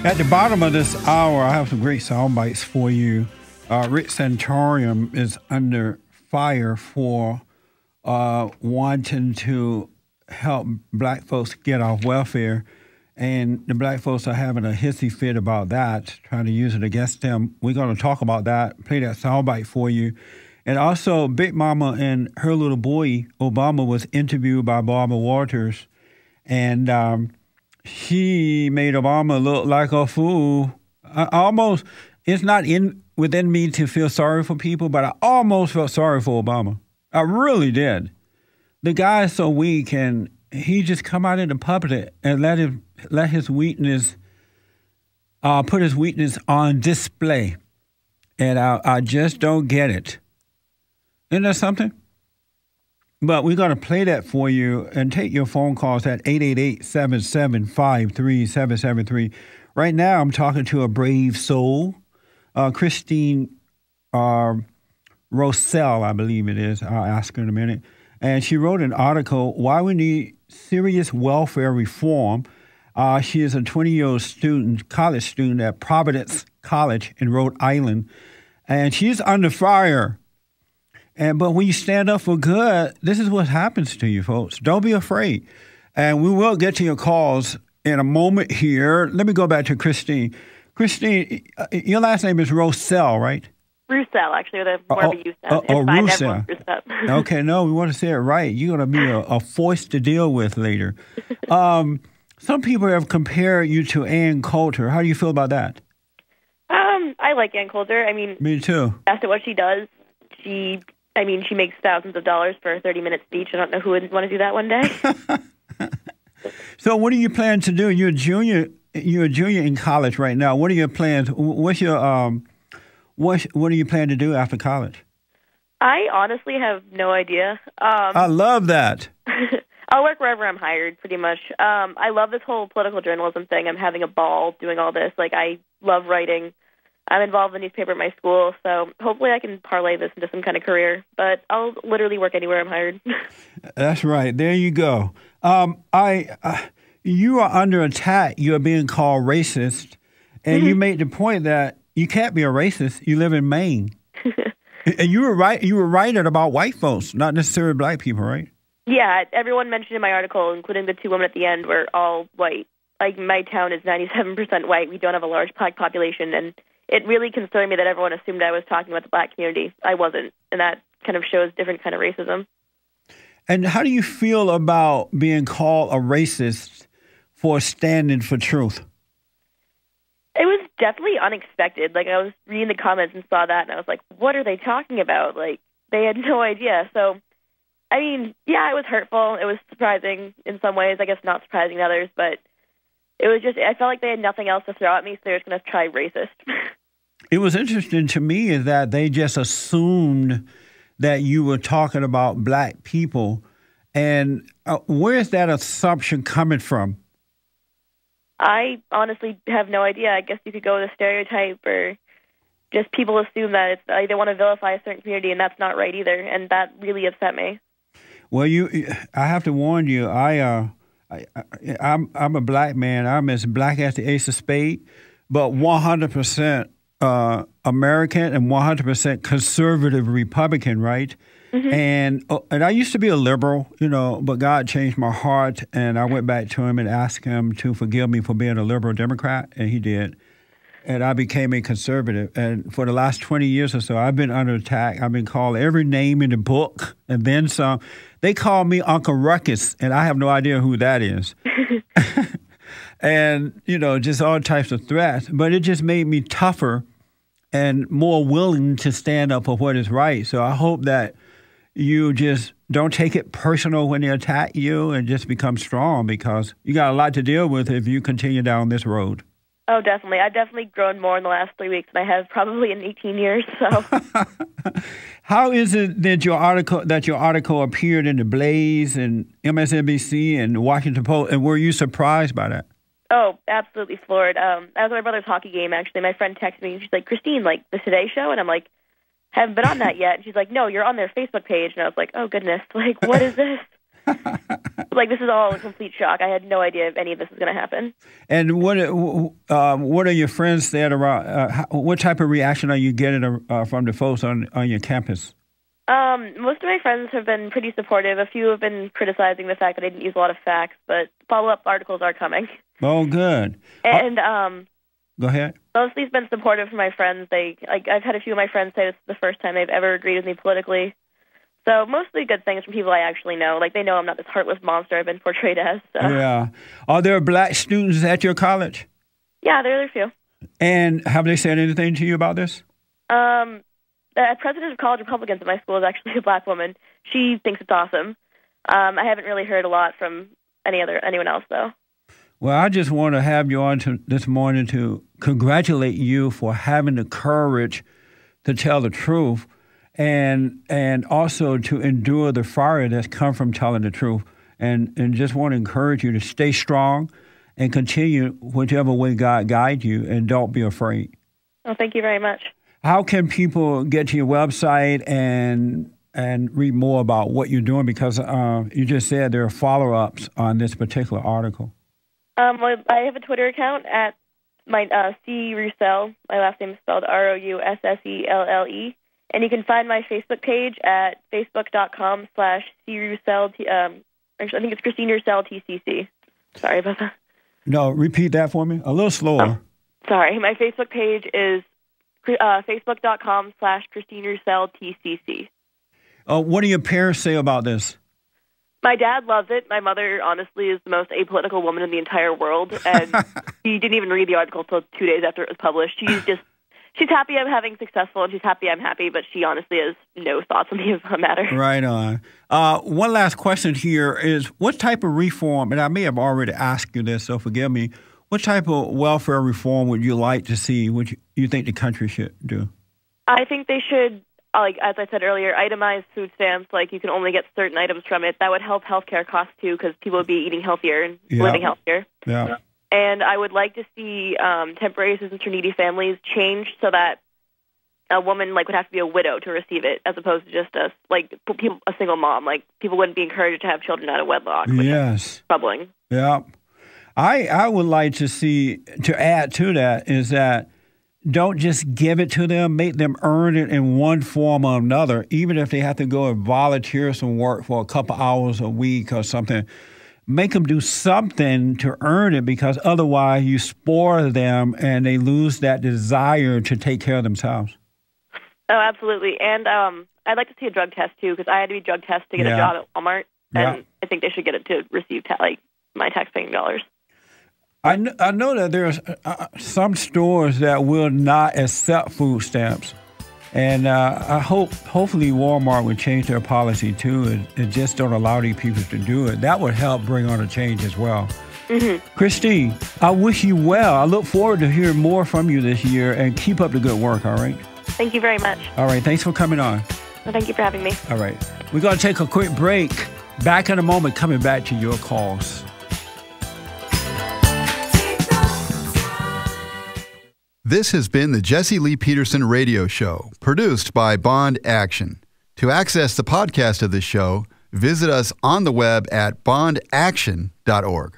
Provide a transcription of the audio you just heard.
At the bottom of this hour, I have some great sound bites for you. Rick Santorum is under fire for wanting to help black folks get off welfare. And the black folks are having a hissy fit about that, trying to use it against them. We're going to talk about that, play that soundbite for you. And also, Big Mama and her little boy, Obama, was interviewed by Barbara Walters. And she made Obama look like a fool. It's not within me to feel sorry for people, but I almost felt sorry for Obama. I really did. The guy is so weak, and he just come out in the public and let his weakness, put his weakness on display. And I just don't get it. Isn't that something? But we're going to play that for you and take your phone calls at 888-775-3773. Right now, I'm talking to a brave soul, Christine Rousselle, I believe it is. I'll ask her in a minute. And she wrote an article, Why We Need Serious Welfare Reform. She is a 20-year-old student, college student at Providence College in Rhode Island. And she's under fire. But when you stand up for good, this is what happens to you, folks. Don't be afraid. And we will get to your calls in a moment here. Let me go back to Christine. Christine, your last name is Rousselle, right? Rousselle, actually, with more of a U sound. Rousselle. Okay, no, we want to say it right. You're going to be a force to deal with later. Some people have compared you to Ann Coulter. How do you feel about that? I like Ann Coulter. I mean, me too. As to what she does, she makes thousands of dollars for a 30-minute speech. I don't know who would want to do that one day. So what do you plan to do? You're a junior in college right now. What are your plans? What's your what do you plan to do after college? I honestly have no idea. I love that. I'll work wherever I'm hired, pretty much. I love this whole political journalism thing. I'm having a ball doing all this. Like, I love writing. I'm involved in the newspaper at my school, so hopefully I can parlay this into some kind of career. But I'll literally work anywhere I'm hired. That's right. There you go. You are under attack. You are being called racist, and you made the point that you can't be a racist. You live in Maine, and you were right. You were right about white folks, not necessarily black people, right? Yeah, everyone mentioned in my article, including the two women at the end, were all white. Like, my town is 97% white. We don't have a large black population, and it really concerned me that everyone assumed I was talking about the black community. I wasn't, and that kind of shows different kind of racism. And how do you feel about being called a racist for standing for truth? It was definitely unexpected. Like, I was reading the comments and saw that, and I was like, what are they talking about? Like, they had no idea. So, I mean, yeah, it was hurtful. It was surprising in some ways, I guess not surprising in others, but it was just, I felt like they had nothing else to throw at me, so they were just going to try racist. It was interesting to me is that they just assumed that you were talking about black people. And where is that assumption coming from? I honestly have no idea. I guess you could go with a stereotype, or just people assume that they want to vilify a certain community, and that's not right either. And that really upset me. Well, I have to warn you, I'm a black man. I'm as black as the ace of spades, but 100% American and 100% conservative Republican, right? Mm-hmm. And I used to be a liberal, but God changed my heart, and I went back to him and asked him to forgive me for being a liberal Democrat, and he did. And I became a conservative. And for the last 20 years or so, I've been under attack. I've been called every name in the book, and then some. They call me Uncle Ruckus, and I have no idea who that is. And, just all types of threats. But it just made me tougher and more willing to stand up for what is right. So I hope that you just don't take it personal when they attack you and just become strong, because you got a lot to deal with if you continue down this road. Oh, definitely. I've definitely grown more in the last 3 weeks than I have probably in 18 years. So, how is it that your article appeared in the Blaze and MSNBC and Washington Post, and were you surprised by that? Oh, absolutely floored. I was at my brother's hockey game, actually. My friend texted me, and she's like, Christine, like, the Today Show? And I'm like, haven't been on that yet. And she's like, no, you're on their Facebook page. And I was like, oh, goodness, like, what is this? Like, this is all a complete shock. I had no idea if any of this was going to happen. And what are your friends said around? What type of reaction are you getting from the folks on your campus? Most of my friends have been pretty supportive. A few have been criticizing the fact that I didn't use a lot of facts, but follow-up articles are coming. Oh, good. And go ahead. Mostly it's been supportive from my friends. I've had a few of my friends say this is the first time they've ever agreed with me politically. So mostly good things from people I actually know. Like, they know I'm not this heartless monster I've been portrayed as. So. Yeah. Are there black students at your college? Yeah, there are a few. And have they said anything to you about this? The president of college Republicans at my school is actually a black woman. She thinks it's awesome. I haven't really heard a lot from anyone else, though. Well, I just want to have you on this morning to congratulate you for having the courage to tell the truth. And also to endure the fire that's come from telling the truth. And just want to encourage you to stay strong and continue whichever way God guides you, and don't be afraid. Well, thank you very much. How can people get to your website and read more about what you're doing? Because you just said there are follow-ups on this particular article. Well, I have a Twitter account at my C. Rousselle. My last name is spelled Rousselle. And you can find my Facebook page at facebook.com/CRousselle. Actually, I think it's Christine Rousselle TCC. Sorry about that. No, repeat that for me. A little slower. Oh, sorry. My Facebook page is facebook.com/Christine Rousselle TCC. What do your parents say about this? My dad loves it. My mother, honestly, is the most apolitical woman in the entire world. And she didn't even read the article until 2 days after it was published. She's happy I'm having successful, and she's happy I'm happy, but she honestly has no thoughts on the matter. Right on. One last question here is, what type of reform, and I may have already asked you this, so forgive me, what type of welfare reform would you like to see, what you think the country should do? I think they should, like as I said earlier, itemize food stamps, like you can only get certain items from it. That would help healthcare costs, too, because people would be eating healthier and living healthier. Yeah. And I would like to see temporary assistance for needy families changed so that a woman would have to be a widow to receive it, as opposed to just a single mom. Like, people wouldn't be encouraged to have children out of wedlock. Yes, troubling. Yeah, I would like to see, to add to that, is that don't just give it to them, make them earn it in one form or another, even if they have to go and volunteer some work for a couple hours a week or something. Make them do something to earn it, because otherwise you spoil them and they lose that desire to take care of themselves. Oh, absolutely. And I'd like to see a drug test, too, because I had to be drug tested to get a job at Wal-Mart. And I think they should get it to receive my taxpaying dollars. I know that there's some stores that will not accept food stamps. And I hopefully Walmart would change their policy, too, and just don't allow these people to do it. That would help bring on a change as well. Mm-hmm. Christine, I wish you well. I look forward to hearing more from you this year, and keep up the good work, all right? Thank you very much. All right, thanks for coming on. Well, thank you for having me. All right. We're going to take a quick break. Back in a moment, coming back to your calls. This has been the Jesse Lee Peterson Radio Show, produced by Bond Action. To access the podcast of this show, visit us on the web at bondaction.org.